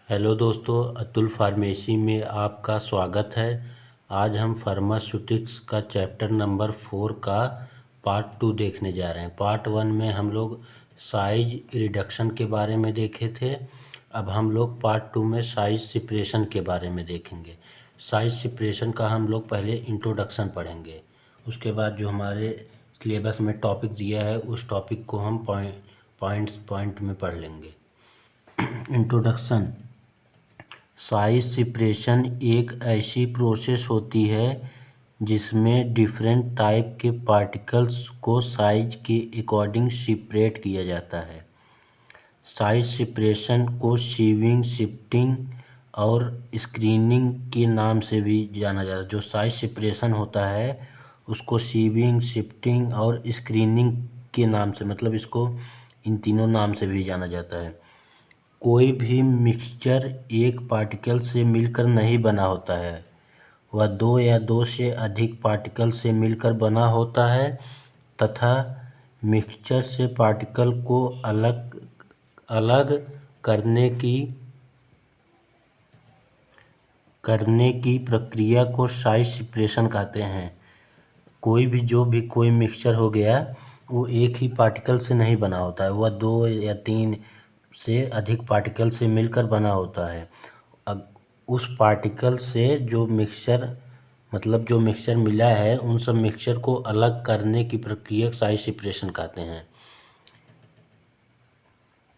Hello दोस्तों, Atul pharmacy में आपका स्वागत है। आज हम फार्मास्यूटिक्स का चैप्टर नंबर 4 का पार्ट 2 देखने जा रहे हैं। पार्ट 1 में हम लोग साइज रिडक्शन के बारे में देखे थे। अब हम लोग पार्ट 2 में साइज सेपरेशन के बारे में देखेंगे। साइज सेपरेशन का हम लोग पहले इंट्रोडक्शन पढ़ेंगे, उसके बाद जो हमारे सिलेबस में टॉपिक दिया है उस टॉपिक को हम पॉइंट में पढ़ लेंगे। इंट्रोडक्शन। साइज सेपरेशन एक ऐसी प्रोसेस होती है जिसमें डिफरेंट टाइप के पार्टिकल्स को साइज के अकॉर्डिंग सेपरेट किया जाता है। साइज सेपरेशन को सीविंग, शिफ्टिंग और स्क्रीनिंग के नाम से भी जाना जाता है। जो साइज सेपरेशन होता है उसको सीविंग, शिफ्टिंग और स्क्रीनिंग के नाम से, मतलब इसको इन तीनों नाम से भी जाना जाता है। कोई भी मिक्सचर एक पार्टिकल से मिलकर नहीं बना होता है, वह दो या दो से अधिक पार्टिकल से मिलकर बना होता है तथा मिक्सचर से पार्टिकल को अलग अलग करने की प्रक्रिया को साइज सेपरेशन कहते हैं। कोई मिक्सचर हो गया, वो एक ही पार्टिकल से नहीं बना होता है, वह दो या तीन से अधिक पार्टिकल से मिलकर बना होता है। अब उस पार्टिकल से जो मिक्सचर मिला है उन सब मिक्सचर को अलग करने की प्रक्रिया साइज सेपरेशन कहते हैं।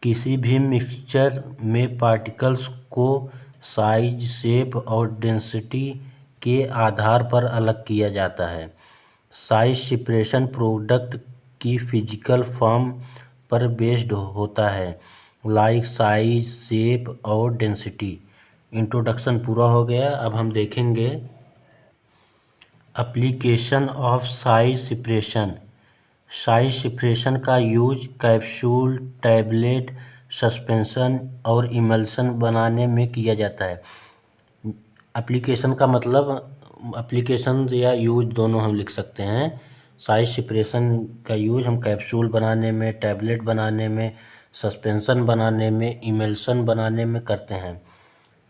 किसी भी मिक्सचर में पार्टिकल्स को साइज, शेप और डेंसिटी के आधार पर अलग किया जाता है। साइज सेपरेशन प्रोडक्ट की फिजिकल फॉर्म पर बेस्ड होता है, लाइक साइज, शेप और डेंसिटी। इंट्रोडक्शन पूरा हो गया। अब हम देखेंगे application of size separation. Size separation का यूज कैप्सूल, टैबलेट, सस्पेंशन और इमल्शन बनाने में किया जाता है। एप्लीकेशन का मतलब, एप्लीकेशन या यूज दोनों हम लिख सकते हैं। साइज सेपरेशन का यूज हम कैप्सूल बनाने में, टैबलेट बनाने में, सस्पेंशन बनाने में, इमल्शन बनाने में करते हैं।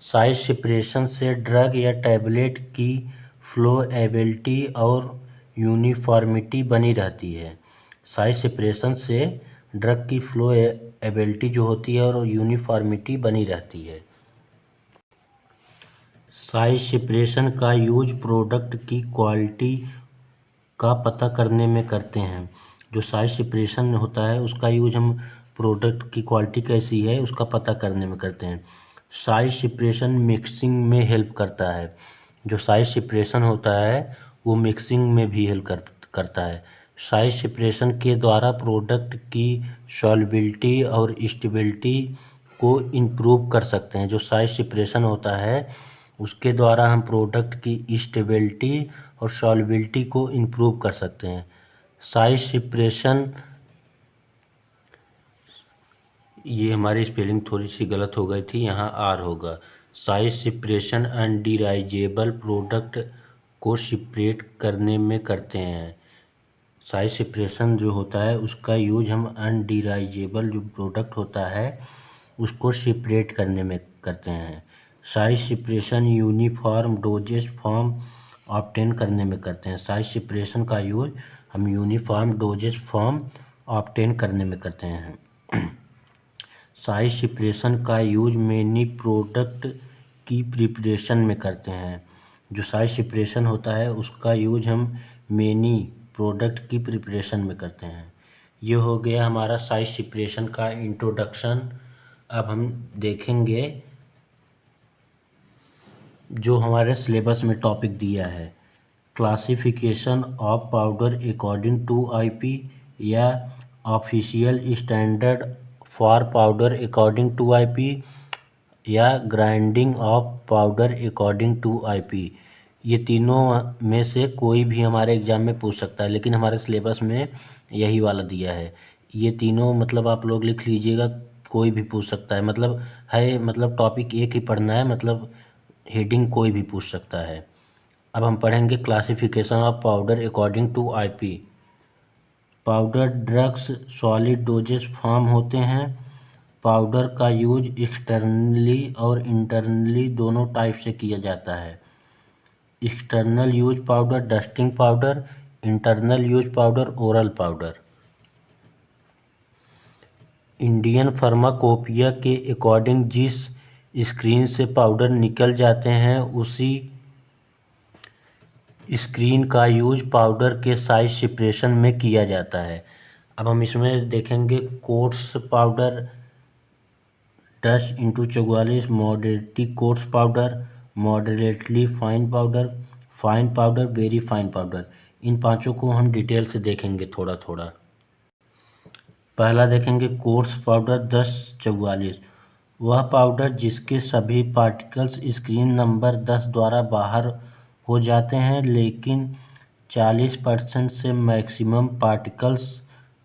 साइज सेपरेशन से ड्रग या टैबलेट की फ्लोएबिलिटी और यूनिफॉर्मिटी बनी रहती है। साइज सेपरेशन से ड्रग की फ्लोएबिलिटी जो होती है और यूनिफॉर्मिटी बनी रहती है। साइज सेपरेशन का यूज प्रोडक्ट की क्वालिटी का पता करने में करते हैं। जो साइज सेपरेशन होता है उसका यूज हम प्रोडक्ट की क्वालिटी कैसी है उसका पता करने में करते हैं। साइज सेपरेशन मिक्सिंग में हेल्प करता है। जो साइज सेपरेशन होता है वो मिक्सिंग में भी हेल्प करता है। साइज सेपरेशन के द्वारा प्रोडक्ट की सॉल्युबिलिटी और स्टेबिलिटी को इम्प्रूव कर सकते हैं। जो साइज सेपरेशन होता है उसके द्वारा हम प्रोडक्ट की स्टेबिलिटी और सॉल्युबिलिटी को इम्प्रूव कर सकते हैं। साइज सेपरेशन, ये हमारी स्पेलिंग थोड़ी सी गलत हो गई थी, यहाँ आर होगा। साइज सेपरेशन अनडिराइजेबल प्रोडक्ट को सेपरेट करने में करते हैं। साइज सेपरेशन जो होता है उसका यूज हम अनडिराइजेबल जो प्रोडक्ट होता है उसको सेपरेट करने में करते हैं। Size separation uniform doses form obtain करने में करते हैं। साइज सेपरेशन का यूज हम यूनिफॉर्म डोजेज फॉर्म ऑब्टेन करने में करते हैं। साइज सेपरेशन का यूज मेनी प्रोडक्ट की प्रिपरेशन में करते हैं। जो साइज सेपरेशन होता है उसका यूज हम मेनी प्रोडक्ट की प्रिपरेशन में करते हैं। ये हो गया हमारा साइज सेपरेशन का इंट्रोडक्शन। अब हम देखेंगे जो हमारे सिलेबस में टॉपिक दिया है, classification of powder according to IP या official standard for powder according to IP या grinding of powder according to IP. ये तीनों में से कोई भी हमारे एग्ज़ाम में पूछ सकता है, लेकिन हमारे सिलेबस में यही वाला दिया है। ये तीनों मतलब आप लोग लिख लीजिएगा, कोई भी पूछ सकता है, मतलब टॉपिक एक ही पढ़ना है, मतलब हेडिंग कोई भी पूछ सकता है। अब हम पढ़ेंगे classification of powder according to IP. Powder drugs solid doses form होते हैं। पाउडर का यूज एक्सटर्नली और इंटरनली दोनों टाइप से किया जाता है। External use powder dusting powder, internal use powder oral powder. Indian pharmacopoeia के अकॉर्डिंग जिस स्क्रीन से पाउडर निकल जाते हैं उसी स्क्रीन का यूज पाउडर के साइज सेपरेशन में किया जाता है। अब हम इसमें देखेंगे coarse powder 10x44, moderately course powder, moderately fine powder, fine powder, very fine powder. इन पांचों को हम डिटेल से देखेंगे थोड़ा थोड़ा। पहला देखेंगे कोर्स पाउडर 1044। वह पाउडर जिसके सभी पार्टिकल्स स्क्रीन नंबर 10 द्वारा बाहर हो जाते हैं लेकिन 40% से मैक्सिमम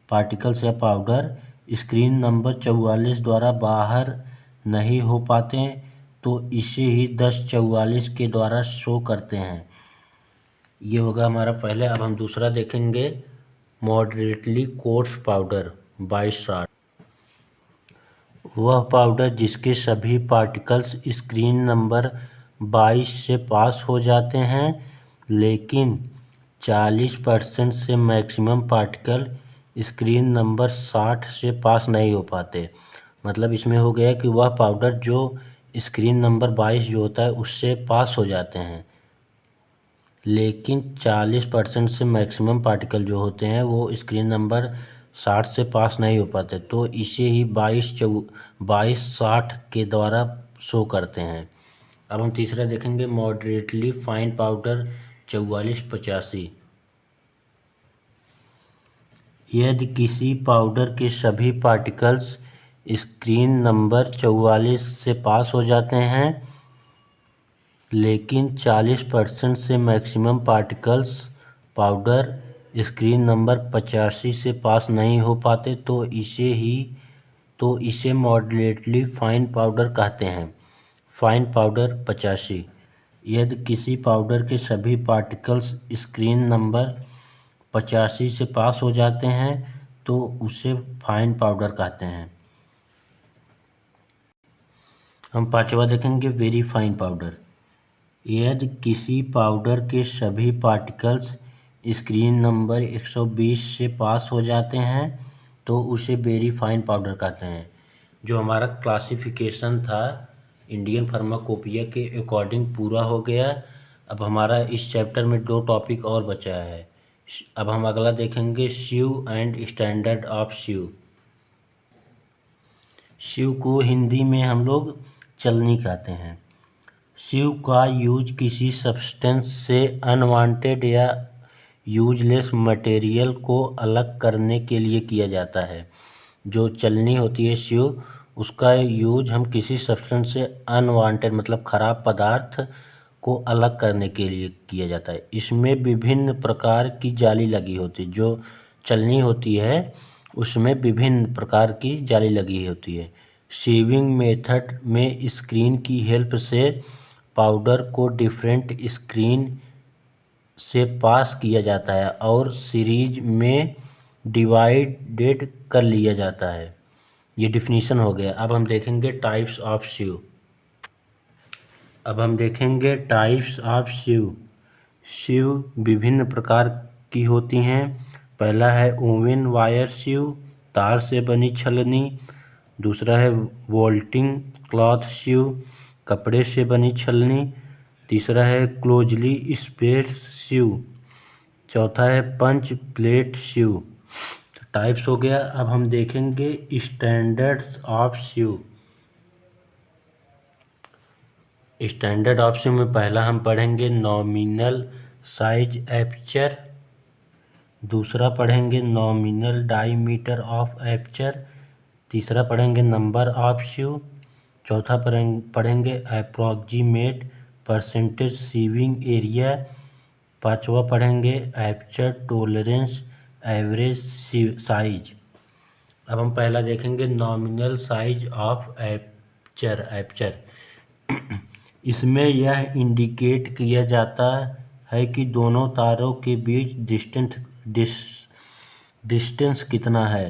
पार्टिकल्स या पाउडर स्क्रीन नंबर 44 द्वारा बाहर नहीं हो पाते तो इसे ही 1044 के द्वारा शो करते हैं। ये होगा हमारा पहले। अब हम दूसरा देखेंगे मॉडरेटली कोर्स पाउडर 2260। वह पाउडर जिसके सभी पार्टिकल्स स्क्रीन नंबर 22 से पास हो जाते हैं लेकिन 40% से मैक्सिमम पार्टिकल स्क्रीन नंबर 60 से पास नहीं हो पाते। मतलब इसमें हो गया कि वह पाउडर जो स्क्रीन नंबर 22 जो होता है उससे पास हो जाते हैं लेकिन 40% से मैक्सिमम पार्टिकल जो होते हैं वो स्क्रीन नंबर 60 से पास नहीं हो पाते तो इसे ही 2260 के द्वारा शो करते हैं। अब हम तीसरा देखेंगे मॉडरेटली फाइन पाउडर 4485। यदि किसी पाउडर के सभी पार्टिकल्स स्क्रीन नंबर 44 से पास हो जाते हैं लेकिन 40% से maximum particles powder screen number 85 से पास नहीं हो पाते तो इसे मॉडरेटली फाइन पाउडर कहते हैं। Fine powder 85। यदि किसी पाउडर के सभी पार्टिकल्स स्क्रीन नंबर 85 से पास हो जाते हैं तो उसे फाइन पाउडर कहते हैं। हम पांचवा देखेंगे वेरी फाइन पाउडर। यदि किसी पाउडर के सभी पार्टिकल्स स्क्रीन नंबर 120 से पास हो जाते हैं तो उसे वेरी फाइन पाउडर कहते हैं। जो हमारा क्लासिफिकेशन था इंडियन फार्माकोपिया के अकॉर्डिंग पूरा हो गया। अब हमारा इस चैप्टर में 2 टॉपिक और बचा है। अब हम अगला देखेंगे स्यू एंड स्टैंडर्ड ऑफ स्यू। स्यू को हिंदी में हम लोग चलनी कहते हैं। स्यू का यूज किसी सब्सटेंस से अनवांटेड या यूजलेस मटेरियल को अलग करने के लिए किया जाता है। जो चलनी होती है स्यू उसका यूज हम किसी सब्सटेंस से अनवांटेड मतलब ख़राब पदार्थ को अलग करने के लिए किया जाता है। इसमें विभिन्न प्रकार की जाली लगी होती है। जो चलनी होती है उसमें विभिन्न प्रकार की जाली लगी होती है। सीविंग मेथड में स्क्रीन की हेल्प से पाउडर को डिफरेंट स्क्रीन से पास किया जाता है और सीरीज में डिवाइडेड कर लिया जाता है। ये डिफिनीशन हो गया। अब हम देखेंगे टाइप्स ऑफ स्यू। स्यू विभिन्न प्रकार की होती हैं। पहला है ओवन वायर स्यू, तार से बनी छलनी। दूसरा है वोल्टिंग क्लॉथ स्यू, कपड़े से बनी छलनी। तीसरा है क्लोजली स्पेस स्यू। चौथा है पंच प्लेट स्यू। टाइप्स हो गया। अब हम देखेंगे standards of sieve. Standard of sieve में पहला हम पढ़ेंगे नॉमिनल साइज एपर्चर। दूसरा पढ़ेंगे नॉमिनल डायमीटर ऑफ एपर्चर। तीसरा पढ़ेंगे नंबर ऑफ स्यू। चौथा पढ़ेंगे अप्रॉक्सीमेट परसेंटेज सीविंग एरिया। पांचवा पढ़ेंगे एपर्चर टॉलरेंस एवरेज साइज। अब हम पहला देखेंगे नॉमिनल साइज ऑफ एपर्चर। इसमें यह इंडिकेट किया जाता है कि दोनों तारों के बीच डिस्टेंस कितना है।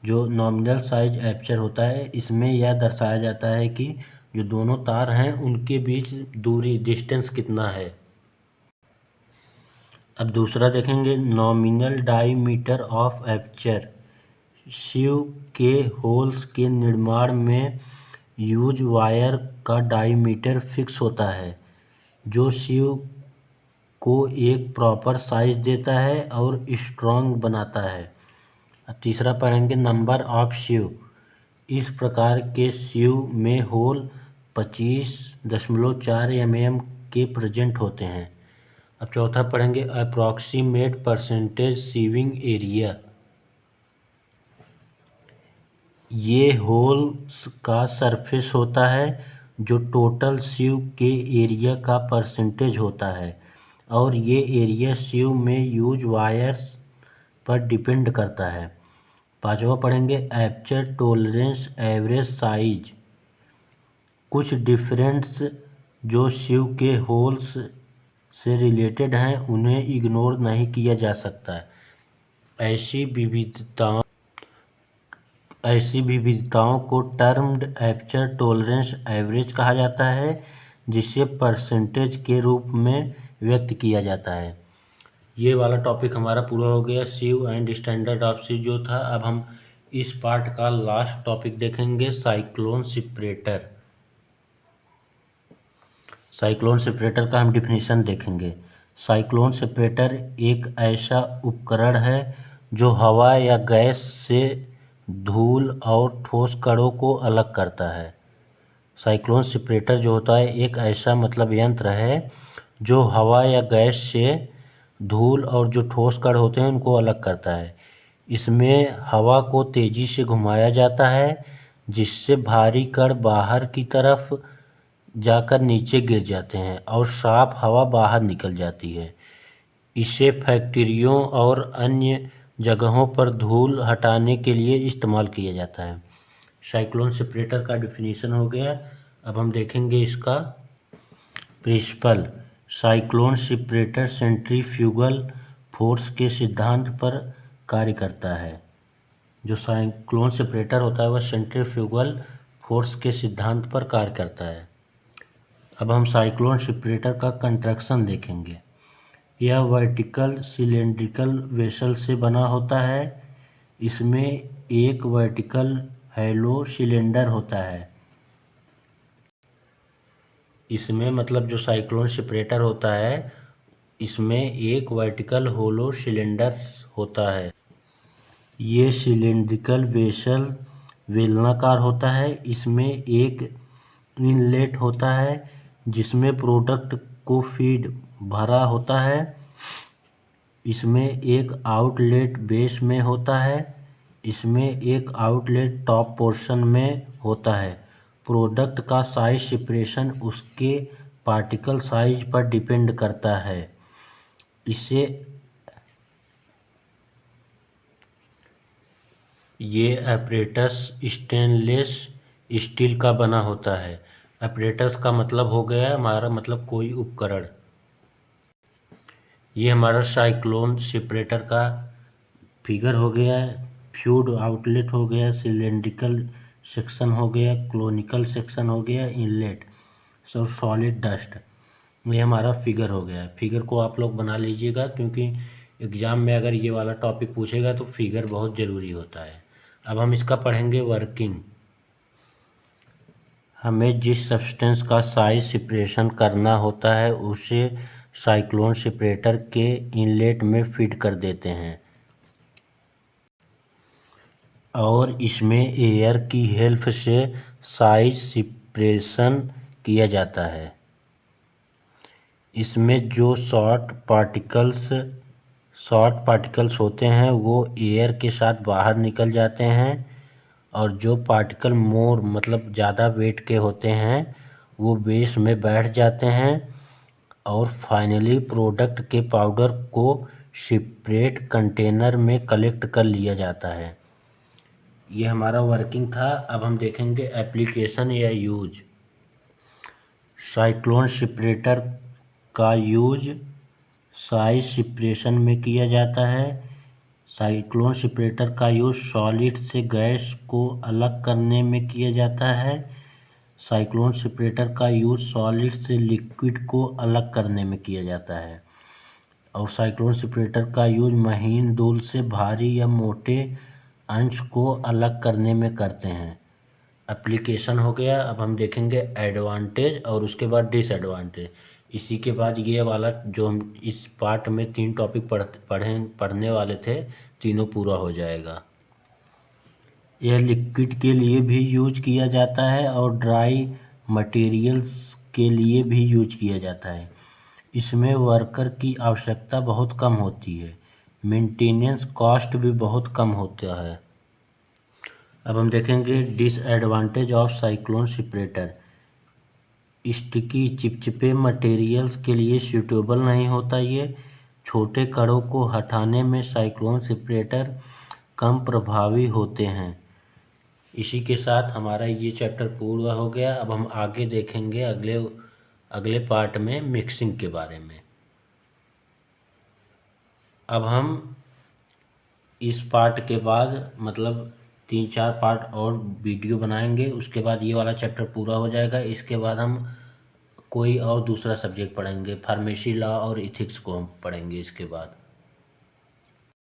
जो नॉमिनल साइज एपर्चर होता है, इसमें यह दर्शाया जाता है कि जो दोनों तार हैं उनके बीच दूरी डिस्टेंस कितना है। अब दूसरा देखेंगे, नॉमिनल डायमीटर ऑफ एपर्चर। सीव के होल्स के निर्माण में यूज वायर का डायमीटर फिक्स होता है, जो सीव को एक प्रॉपर साइज देता है और स्ट्रॉन्ग बनाता है। तीसरा पढ़ेंगे, नंबर ऑफ सीव। इस प्रकार के सीव में होल 25.4 mm के प्रेजेंट होते हैं। अब चौथा पढ़ेंगे, अप्रॉक्सीमेट परसेंटेज सीविंग एरिया। ये होल्स का सरफेस होता है जो टोटल सीव के एरिया का परसेंटेज होता है, और ये एरिया सीव में यूज वायर्स पर डिपेंड करता है। पांचवा पढ़ेंगे, एपर्चर टॉलरेंस एवरेज साइज। कुछ डिफरेंस जो सीव के होल्स से रिलेटेड हैं उन्हें इग्नोर नहीं किया जा सकता। ऐसी विविधताओं को टर्म्ड एपर्चर टॉलरेंस एवरेज कहा जाता है, जिसे परसेंटेज के रूप में व्यक्त किया जाता है। ये वाला टॉपिक हमारा पूरा हो गया, सीव एंड स्टैंडर्ड ऑफ सीव जो था। अब हम इस पार्ट का लास्ट टॉपिक देखेंगे, साइक्लोन सेपरेटर। साइक्लोन सेपरेटर का हम डिफिनीशन देखेंगे। साइक्लोन सेपरेटर एक ऐसा उपकरण है जो हवा या गैस से धूल और ठोस कणों को अलग करता है। साइक्लोन सेपरेटर जो होता है एक ऐसा यंत्र है जो हवा या गैस से धूल और जो ठोस कण होते हैं उनको अलग करता है। इसमें हवा को तेज़ी से घुमाया जाता है, जिससे भारी कण बाहर की तरफ जाकर नीचे गिर जाते हैं और साफ हवा बाहर निकल जाती है। इसे फैक्ट्रियों और अन्य जगहों पर धूल हटाने के लिए इस्तेमाल किया जाता है। साइक्लोन सेपरेटर का डिफिनीशन हो गया। अब हम देखेंगे इसका principle. Cyclone separator centrifugal force के सिद्धांत पर कार्य करता है। जो साइक्लोन सेपरेटर होता है वह सेंट्रीफ्यूगल फोर्स के सिद्धांत पर कार्य करता है। अब हम साइक्लोन सेपरेटर का कंस्ट्रक्शन देखेंगे। यह वर्टिकल सिलेंड्रिकल वेसल से बना होता है। इसमें एक वर्टिकल हैलो सिलेंडर होता है। इसमें जो साइक्लोन सेपरेटर होता है इसमें एक वर्टिकल होलो सिलेंडर होता है। ये सिलेंड्रिकल वेसल बेलनाकार होता है। इसमें एक इनलेट होता है जिसमें प्रोडक्ट को फीड भरा होता है। इसमें एक आउटलेट बेस में होता है। इसमें एक आउटलेट टॉप पोर्शन में होता है। प्रोडक्ट का साइज सेपरेशन उसके पार्टिकल साइज पर डिपेंड करता है। ये apparatus स्टेनलेस स्टील का बना होता है। apparatus का हो गया हमारा कोई उपकरण। ये हमारा साइक्लोन सेपरेटर का फिगर हो गया। फ्यूड आउटलेट हो गया, सिलेंड्रिकल सेक्शन हो गया, क्लोनिकल सेक्शन हो गया, इनलेट और सॉलिड डस्ट। ये हमारा फिगर हो गया। फिगर को आप लोग बना लीजिएगा, क्योंकि एग्ज़ाम में अगर ये वाला टॉपिक पूछेगा तो फिगर बहुत ज़रूरी होता है। अब हम इसका पढ़ेंगे वर्किंग। हमें जिस सब्सटेंस का साइज सेपरेशन करना होता है उसे साइक्लोन सेपरेटर के इनलेट में फीड कर देते हैं और इसमें एयर की हेल्प से साइज सेपरेशन किया जाता है। इसमें जो शॉर्ट पार्टिकल्स होते हैं वो एयर के साथ बाहर निकल जाते हैं, और जो पार्टिकल मोर ज़्यादा वेट के होते हैं वो बेस में बैठ जाते हैं और फाइनली प्रोडक्ट के पाउडर को सेपरेट कंटेनर में कलेक्ट कर लिया जाता है। ये हमारा वर्किंग था। अब हम देखेंगे एप्लीकेशन या यूज। साइक्लोन सेपरेटर का यूज साइज सेपरेशन में किया जाता है। साइक्लोन सेपरेटर का यूज़ सॉलिड से गैस को अलग करने में किया जाता है। साइक्लोन सेपरेटर का यूज़ सॉलिड से लिक्विड को अलग करने में किया जाता है। और साइक्लोन सेपरेटर का यूज़ महीन धूल से भारी या मोटे अंश को अलग करने में करते हैं। एप्लीकेशन हो गया। अब हम देखेंगे एडवांटेज और उसके बाद डिसएडवांटेज। इसी के बाद ये वाला जो हम इस पार्ट में 3 टॉपिक पढ़ने वाले थे, तीनों पूरा हो जाएगा। यह लिक्विड के लिए भी यूज किया जाता है और ड्राई मटेरियल्स के लिए भी यूज किया जाता है। इसमें वर्कर की आवश्यकता बहुत कम होती है। मेंटेनेंस कॉस्ट भी बहुत कम होता है। अब हम देखेंगे disadvantage of cyclone separator. Sticky चिपचिपे मटेरियल्स के लिए सूटेबल नहीं होता। ये छोटे कणों को हटाने में साइक्लोन सेपरेटर कम प्रभावी होते हैं। इसी के साथ हमारा ये चैप्टर पूरा हो गया। अब हम आगे देखेंगे अगले पार्ट में मिक्सिंग के बारे में। अब हम इस पार्ट के बाद मतलब 3-4 पार्ट और वीडियो बनाएंगे। उसके बाद ये वाला चैप्टर पूरा हो जाएगा। इसके बाद हम कोई और दूसरा सब्जेक्ट पढ़ेंगे, फार्मेसी लॉ और इथिक्स को हम पढ़ेंगे इसके बाद।